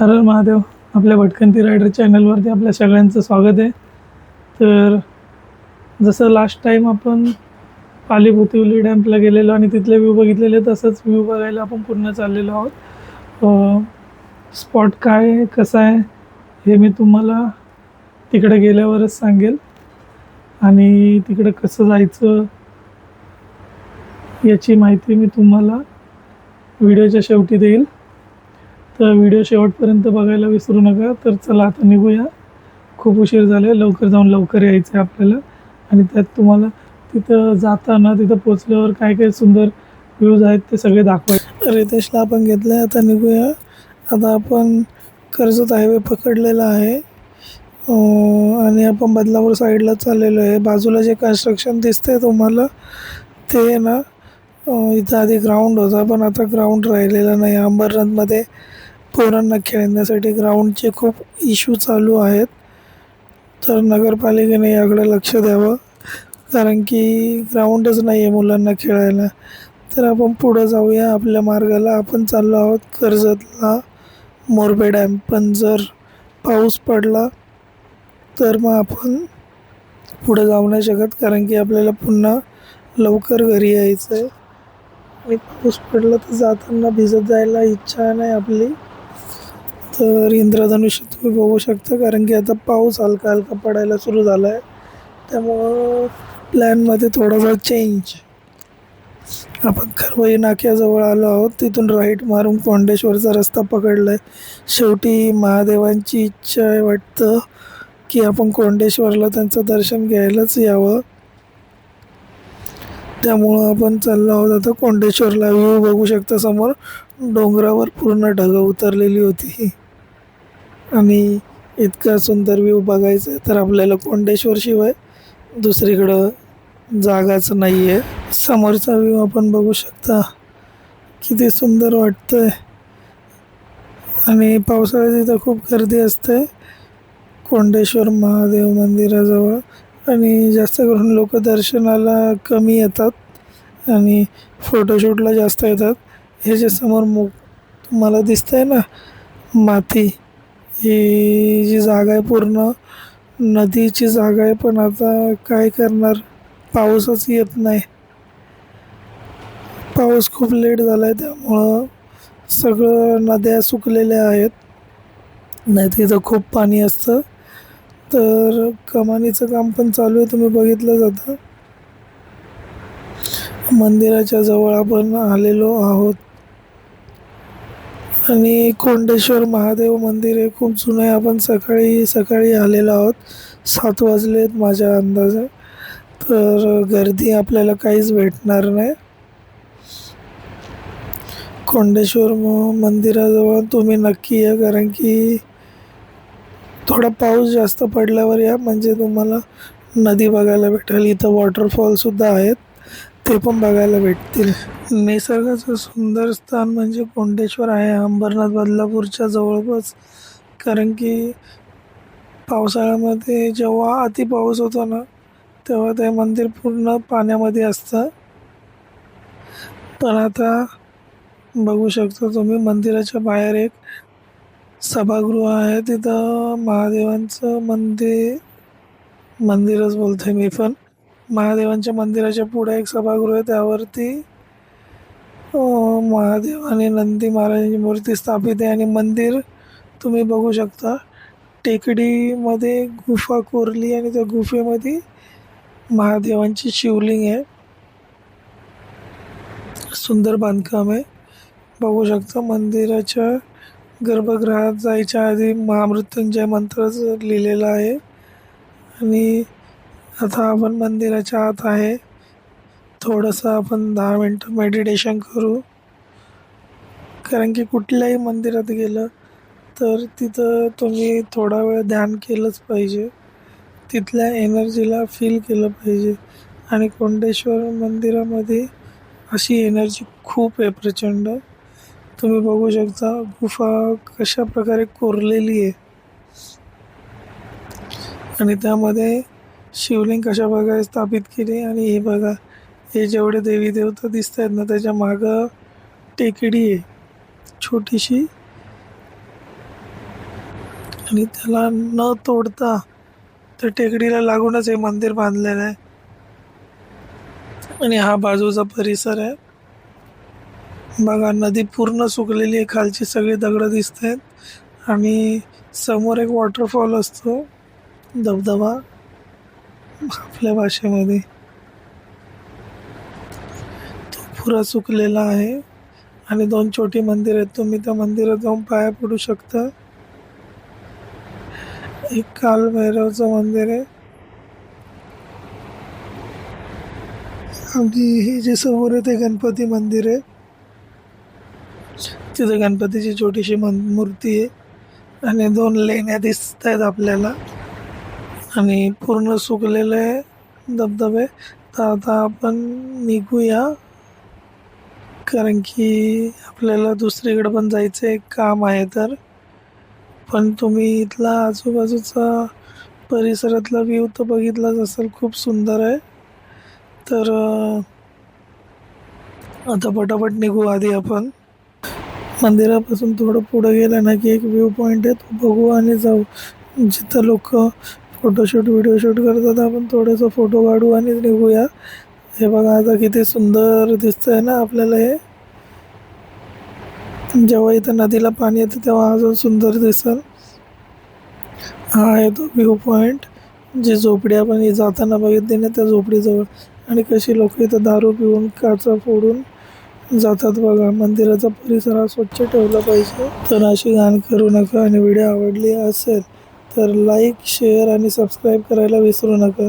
हर हर महादेव. आपल्या भटकंती रायडर चॅनलवरती आपल्या सगळ्यांचं स्वागत आहे. तर जसं लास्ट टाईम आपण पालीभुतिवली डॅम्पला गेलेलो आणि तिथले व्ह्यू बघितलेले, तसंच व्ह्यू बघायला आपण पुन्हा चाललेलो आहोत. स्पॉट काय आहे, कसा आहे हे मी तुम्हाला तिकडे गेल्यावरच सांगेल. आणि तिकडं कसं जायचं याची माहिती मी तुम्हाला व्हिडिओच्या शेवटी देईल. तर व्हिडिओ शेवटपर्यंत बघायला विसरू नका. तर चला आता निघूया. खूप उशीर झाले. लवकर जाऊन लवकर यायचं आहे आपल्याला. आणि त्यात तुम्हाला तिथं जाताना तिथं पोचल्यावर काय काय सुंदर व्ह्यूज आहेत ते सगळे दाखवायचे. रितेशला आपण घेतलं आहे. आता निघूया. आता आपण कर्जत हायवे पकडलेला आहे आणि आपण बदलापूर साईडला चाललेलो आहे. बाजूला जे कन्स्ट्रक्शन दिसतंय तुम्हाला ते ना इथं आधी ग्राउंड होता, पण आता ग्राउंड राहिलेला नाही. अंबरनाथमध्ये पोरांना खेळण्यासाठी ग्राउंडचे खूप इश्यू चालू आहेत. तर नगरपालिकेने याकडे लक्ष द्यावं, कारण की ग्राउंडच नाही आहे मुलांना खेळायला. तर आपण पुढं जाऊया आपल्या मार्गाला. आपण चाललो आहोत कर्जतला मोरबे डॅम. पण जर पाऊस पडला तर मग आपण पुढं जाऊ नाही शकत, कारण की आपल्याला पुन्हा लवकर घरी यायचं आहे. आणि पाऊस पडला तर जाताना भिजत जायला इच्छा नाही आपली. तर इंद्रधनुष्य तुम्ही बघू शकता, कारण की आता पाऊस हलका हलका पडायला सुरू झाला आहे. त्यामुळं प्लॅनमध्ये थोडासा चेंज. आपण खरवई नाक्याजवळ आलो आहोत. तिथून राईट मारून कोंडेश्वरचा रस्ता पकडला आहे. शेवटी महादेवांची इच्छा आहे वाटतं की आपण कोंडेश्वरला त्यांचं दर्शन घ्यायलाच यावं. त्यामुळं आपण चाललो आहोत आता कोंडेश्वरला. व्ह्यू बघू शकता समोर डोंगरावर पूर्ण ढगं उतरलेली होती आणि इतका सुंदर व्ह्यू बघायचा तर आपल्याला कोंडेश्वर शिवाय दुसरीकडं जागाच नाही आहे. समोरचा व्ह्यू आपण बघू शकता, किती सुंदर वाटतंय. आणि पावसाळ्यात इथं खूप गर्दी असते कोंडेश्वर महादेव मंदिराजवळ. आणि जास्त करून लोक दर्शनाला कमी येतात आणि फोटोशूटला जास्त येतात. हे जे समोर तुम्हाला दिसतंय ना माती, ही जी जागा आहे पूर्ण नदीची जागा आहे. पण आता काय करणार, पाऊसच येत नाही. पाऊस खूप लेट झाला आहे, त्यामुळं सगळं नद्या सुकलेल्या आहेत. नाही तिथं खूप पाणी असतं. तर कमानीचं काम पण चालू आहे, तुम्ही बघितलं जातं. मंदिराच्या जवळ आपण आलेलो आहोत. आणि कोंडेश्वर महादेव मंदिर हे खूप जुनं आहे. आपण सकाळी सकाळी आलेलो आहोत. 7 वाजलेत माझ्या अंदाजे. तर गर्दी आपल्याला काहीच भेटणार नाही. कोंडेश्वर मंदिराजवळ तुम्ही नक्की या, कारण की थोडा पाऊस जास्त पडल्यावर या, म्हणजे तुम्हाला नदी बघायला भेटेल. इथं वॉटरफॉलसुद्धा आहेत, ते पण बघायला भेटतील. निसर्गाचं सुंदर स्थान म्हणजे कोंडेश्वर आहे, अंबरनाथ बदलापूरच्या जवळपास. कारण की पावसाळ्यामध्ये जेव्हा अति पाऊस होतो ना, तेव्हा ते मंदिर पूर्ण पाण्यामध्ये असतं. पण आता बघू शकता तुम्ही मंदिराच्या बाहेर एक सभागृह आहे. तिथं महादेवांचं मंदिरच बोलतोय मी पण. महादेवांच्या मंदिराच्या पुढे एक सभागृह आहे, त्यावरती महादेव आणि नंदी महाराजांची मूर्ती स्थापित आहे. आणि मंदिर तुम्ही बघू शकता, टेकडीमध्ये गुफा कोरली आणि त्या गुफेमध्ये महादेवांची शिवलिंग आहे. सुंदर बांधकाम आहे, बघू शकता. मंदिराच्या गर्भगृहात जायच्या आधी महामृत्युंजय मंत्रच लिहिलेला आहे. आणि आता आपण मंदिराच्या आत आहे. थोडंसं आपण 10 मिनटं मेडिटेशन करू, कारण की कुठल्याही मंदिरात गेलं तर तिथं तुम्ही थोडा वेळ ध्यान केलंच पाहिजे. तिथल्या एनर्जीला फील केलं पाहिजे. आणि कोंडेश्वर मंदिरामध्ये अशी एनर्जी खूप आहे प्रचंड. तुम्ही बघू शकता गुफा कशा प्रकारे कोरलेली आहे आणि त्यामध्ये शिवलिंग कशा प्रकारे स्थापित केली. आणि हे बघा, हे जेवढे देवी देवता दिसत आहेत ना, त्याच्या मागं टेकडी आहे छोटीशी. आणि त्याला न तोडता त्या टेकडीला लागूनच हे मंदिर बांधलेलं आहे. आणि हा बाजूचा परिसर आहे. बघा नदी पूर्ण सुकलेली आहे, खालची सगळी दगडं दिसत आहेत आणि समोर एक वॉटरफॉल असतो, धबधबा आपल्या भाषेमध्ये, तो पुरा सुकलेला आहे. आणि 2 छोटी मंदिर आहेत, तुम्ही त्या मंदिरात जाऊन पाया पडू शकता. एक कालभैरवचं मंदिर आहे आणि हे जे समोर आहे ते गणपती मंदिर आहे. तिथे गणपतीची छोटीशी मूर्ती आहे आणि 2 लेण्या दिसत आहेत आपल्याला आणि पूर्ण सुकलेले आहे धबधबे. तर आता आपण निघूया, कारण की आपल्याला दुसरीकडे पण जायचं एक काम आहे. तर पण तुम्ही इथला आजूबाजूचा परिसरातला व्ह्यू तर बघितलाच असेल, खूप सुंदर आहे. तर आता पटापट निघू. आधी आपण मंदिरापासून थोडं पुढं गेलं ना की एक व्ह्यू पॉईंट आहे, तो बघू आणि जाऊ, जिथं लोक फोटोशूट व्हिडिओ शूट करतात. आपण थोडंसं फोटो काढू आणि निघूया. हे बघा आता किती सुंदर दिसतंय ना आपल्याला हे. जेव्हा इथं नदीला पाणी येतं तेव्हा अजून सुंदर दिसेल. हा आहे तो व्ह्यू पॉईंट, जी झोपडी आपण जाताना बघितली ना त्या झोपडीजवळ. आणि कशी लोक इथं दारू पिऊन काचा फोडून जातात बघा. मंदिराचा परिसर हा स्वच्छ ठेवला पाहिजे. तर अशी घाण करू नका आणि व्हिडिओ आवडली असेल तर लाईक, शेअर आणि सबस्क्राईब करायला विसरू नका.